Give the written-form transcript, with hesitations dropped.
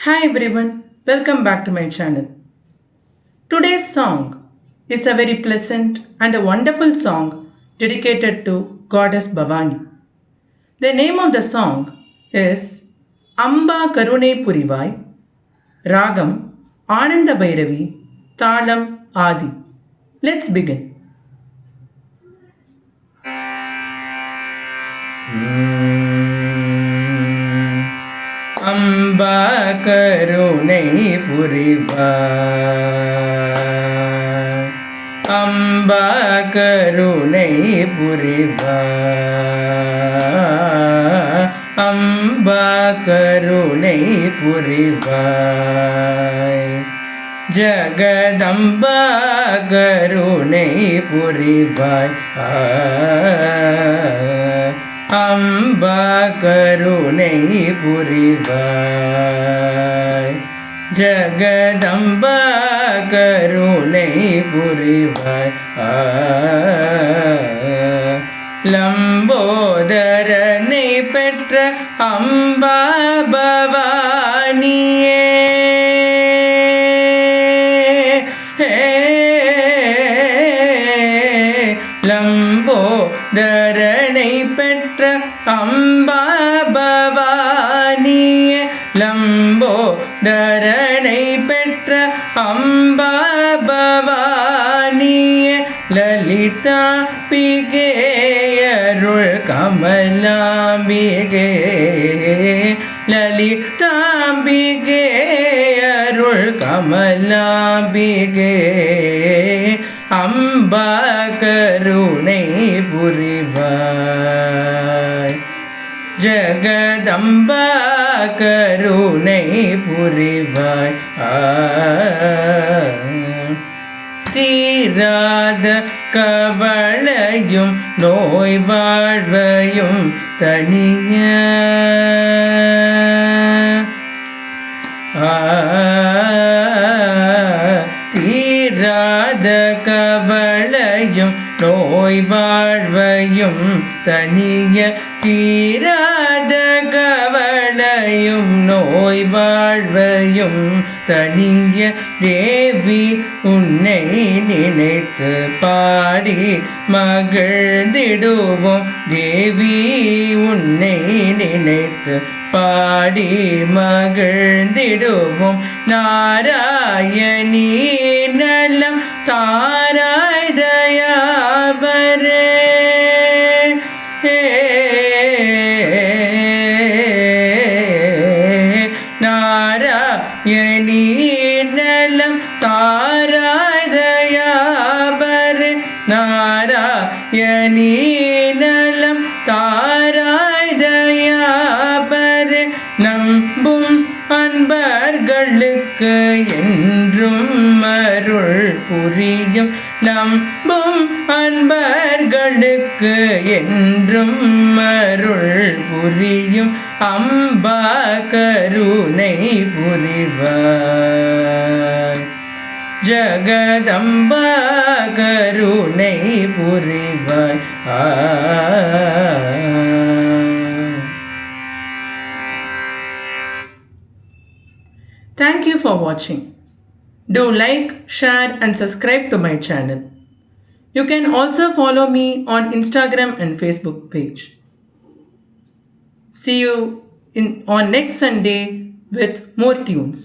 Hi everyone, welcome back to my channel. Today's song is a very pleasant and a wonderful song dedicated to Goddess Bhavani. The name of the song is Amba Karune Purivai, Ragam Ananda Bhairavi, Talam Adi. Let's begin. Amba கருணை புரிவாய், அம்பா கருணை புரிவாய், அம்பா கருணை புரிவாய், ஜகதம்பா கருணை புரிவாய், அம்பா கருணை புரிவாய், ஜகதம்பா கருணை புரிவாய், லம்போதரனை பெற்ற அம்பா பவானியே, லம்போதரனை பெற்ற அம்பா பவானியே, லம்போதரனை பெற்ற அம்பா பவானியே, லலிதாம்பிகே அருள் கமலாம்பிகே, லலிதாம்பிகே அருள் கமலாம்பிகே, அம்பா கருணை புரிவாய், ஜகதம்பா கருணை புரிவாய், தீராத கவலையும் நோய் வாழ்வையும் தனிய தீராத கவலையும் நோய் வாழ்வையும் தனிய, தீராத கவலையும் நோய் வாழ்வையும் தனிய, தேவி உன்னை நினைத்து பாடி மகிழ்ந்திடுவோம், தேவி உன்னை நினைத்து பாடி மகிழ்ந்திடுவோம், நாராயணி நலம் தாராய் தயாபரே, நாராயணி நலம் தாராய் தயாபரே, நாராயணி நலம் தாராய் தயாபரே, நம்பும் அன்பர்களுக்கு என்றும் அருள் புரியும், நம்பும் அன்பர்களுக்கு என்றும் அருள் புரியும், அம்பா கருணை புரிவாய், ஜகதம்பா கருணை புரிவாய். Thank you for watching. Do like, share and subscribe to my channel. You can also follow me on Instagram and Facebook page. See you on next Sunday with more tunes.